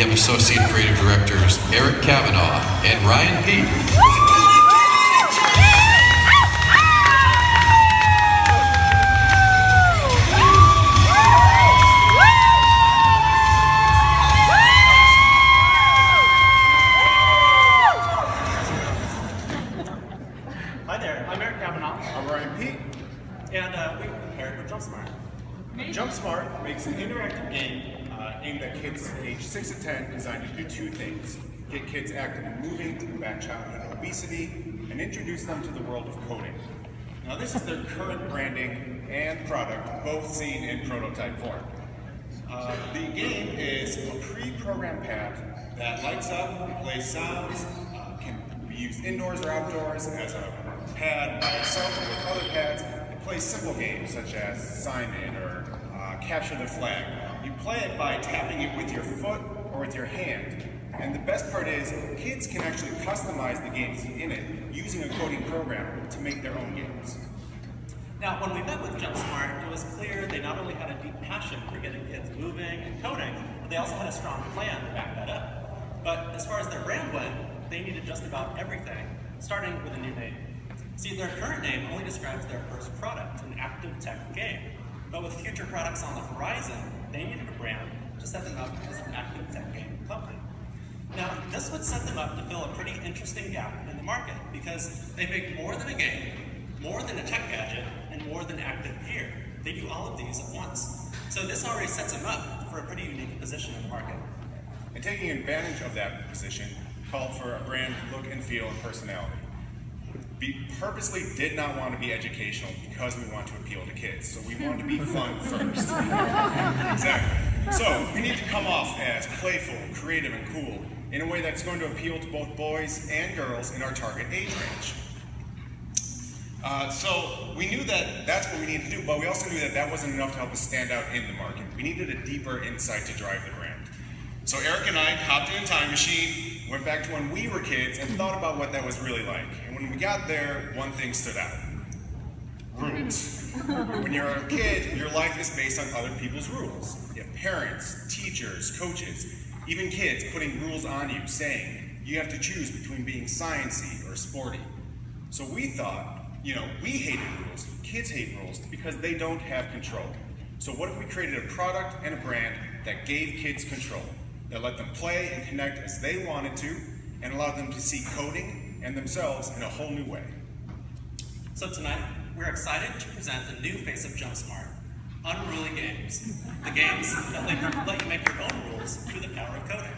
have Associate Creative Directors Eric Kavanaugh and Ryan Peet. Hi there, I'm Eric Kavanaugh. I'm Ryan Peet. And we've prepared for JumpSmart. JumpSmart makes an interactive game aimed at kids aged 6 to 10 designed to do two things: get kids active and moving to combat childhood obesity, and introduce them to the world of coding. Now this is their current branding and product, both seen in prototype form. The game is a pre-programmed pad that lights up, plays sounds, can be used indoors or outdoors as a pad by itself or with other pads. It plays simple games such as sign in or capture the flag. You play it by tapping it with your foot or with your hand. And the best part is, kids can actually customize the games in it using a coding program to make their own games. Now, when we met with JumpSmart, it was clear they not only had a deep passion for getting kids moving and coding, but they also had a strong plan to back that up. But as far as their brand went, they needed just about everything, starting with a new name. See, their current name only describes their first product, an active tech game. But with future products on the horizon, they needed a brand to set them up as an active tech game company. Now, this would set them up to fill a pretty interesting gap in the market because they make more than a game, more than a tech gadget, and more than active gear. They do all of these at once. So this already sets them up for a pretty unique position in the market. And taking advantage of that position called for a brand look and feel and personality. We purposely did not want to be educational because we want to appeal to kids. So we wanted to be fun first. Exactly. So we need to come off as playful, creative, and cool in a way that's going to appeal to both boys and girls in our target age range. So we knew that that's what we needed to do, but we also knew that that wasn't enough to help us stand out in the market. We needed a deeper insight to drive the brand. So Eric and I hopped in a time machine, went back to when we were kids, and thought about what that was really like. And when we got there, one thing stood out: rules. When you're a kid, your life is based on other people's rules. You have parents, teachers, coaches, even kids putting rules on you, saying you have to choose between being sciencey or sporty. So we thought, we hated rules. Kids hate rules because they don't have control. So what if we created a product and a brand that gave kids control, that let them play and connect as they wanted to, and allowed them to see coding and themselves in a whole new way? So tonight, we're excited to present the new face of JumpSmart, Unruly Games. The games that let you make your own rules through the power of coding.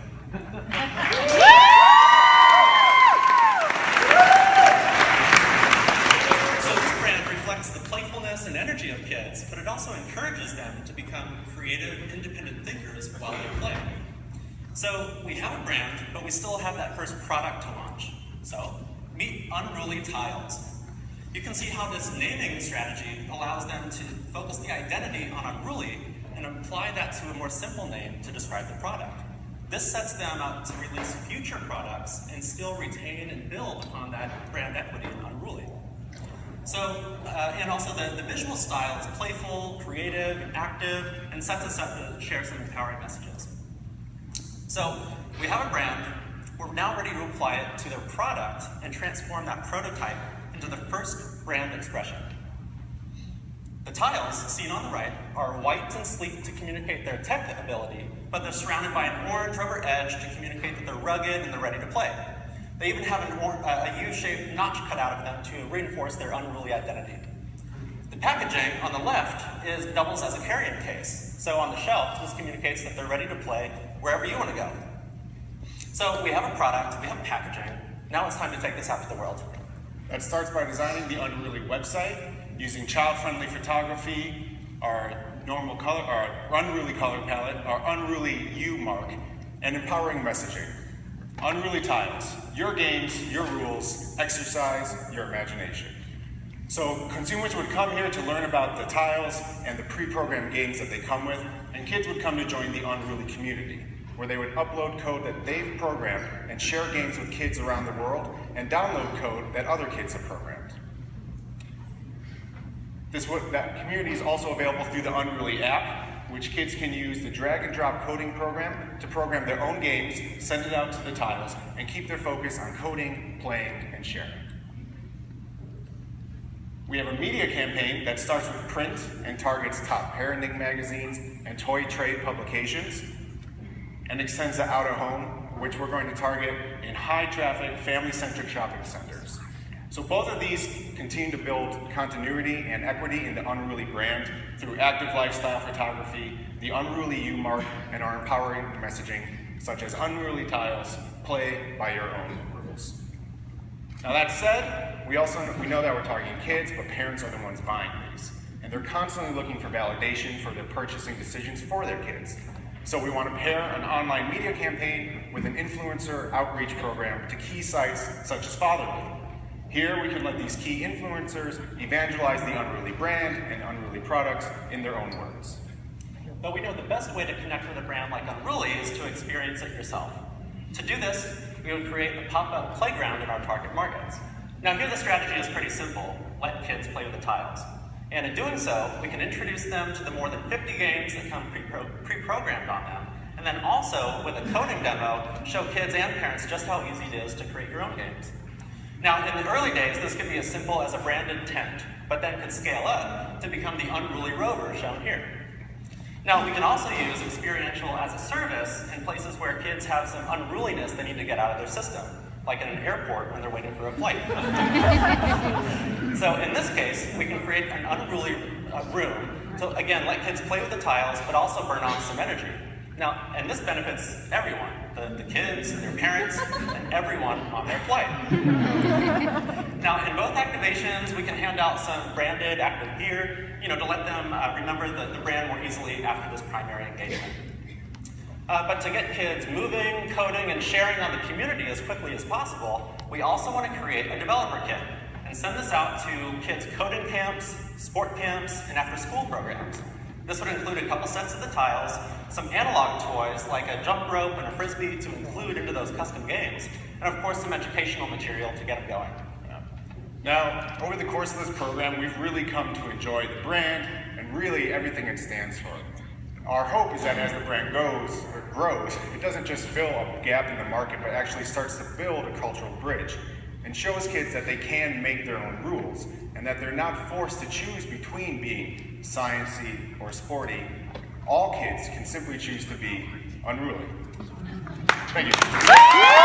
So this brand reflects the playfulness and energy of kids, but it also encourages them to become creative, independent thinkers while they play. So we have a brand, but we still have that first product to launch. So meet Unruly Tiles. You can see how this naming strategy allows them to focus the identity on unruly and apply that to a more simple name to describe the product. This sets them up to release future products and still retain and build upon that brand equity in unruly. So, and also the visual style is playful, creative, active, and sets us up to share some empowering messages. So, we have a brand. We're now ready to apply it to their product and transform that prototype into the first brand expression. The tiles, seen on the right, are white and sleek to communicate their tech ability, but they're surrounded by an orange rubber edge to communicate that they're rugged and they're ready to play. They even have a U-shaped notch cut out of them to reinforce their unruly identity. The packaging on the left doubles as a carrying case. So on the shelf, this communicates that they're ready to play wherever you want to go. So we have a product, we have packaging. Now it's time to take this out to the world. That starts by designing the Unruly website, using child-friendly photography, our normal color, our Unruly color palette, our Unruly U mark, and empowering messaging. Unruly Tiles, your games, your rules, exercise your imagination. So consumers would come here to learn about the tiles and the pre-programmed games that they come with, and kids would come to join the Unruly community, where they would upload code that they've programmed and share games with kids around the world and download code that other kids have programmed. That community is also available through the Unruly app, which kids can use the drag and drop coding program to program their own games, send it out to the tiles, and keep their focus on coding, playing, and sharing. We have a media campaign that starts with print and targets top parenting magazines and toy trade publications, and extends to out of home, which we're going to target in high traffic, family-centric shopping centers. So both of these continue to build continuity and equity in the Unruly brand through active lifestyle photography, the Unruly U mark, and our empowering messaging, such as Unruly tiles, play by your own rules. Now that said, we know that we're targeting kids, but parents are the ones buying these. And they're constantly looking for validation for their purchasing decisions for their kids. So we want to pair an online media campaign with an influencer outreach program to key sites such as Fatherhood. Here we can let these key influencers evangelize the Unruly brand and Unruly products in their own words. But we know the best way to connect with a brand like Unruly is to experience it yourself. To do this, we would create a pop-up playground in our target markets. Now here the strategy is pretty simple. Let kids play with the tiles. And in doing so, we can introduce them to the more than 50 games that come pre-programmed on them. And then also, with a coding demo, show kids and parents just how easy it is to create your own games. Now, in the early days, this could be as simple as a branded tent, but then could scale up to become the Unruly Rover shown here. Now, we can also use experiential as a service in places where kids have some unruliness they need to get out of their system, like in an airport when they're waiting for a flight. So in this case, we can create an Unruly room to, again, let kids play with the tiles, but also burn off some energy. Now, and this benefits everyone, the kids, their parents, and everyone on their flight. Now, in both activations, we can hand out some branded active gear, to let them remember the brand more easily after this primary engagement. But to get kids moving, coding, and sharing on the community as quickly as possible, we also want to create a developer kit and send this out to kids' coding camps, sport camps, and after-school programs. This would include a couple sets of the tiles, some analog toys like a jump rope and a frisbee to include into those custom games, and of course some educational material to get them going. Now, over the course of this program, we've really come to enjoy the brand and really everything it stands for. Our hope is that as the brand grows, it doesn't just fill a gap in the market, but actually starts to build a cultural bridge and shows kids that they can make their own rules and that they're not forced to choose between being sciencey or sporty. All kids can simply choose to be unruly. Thank you.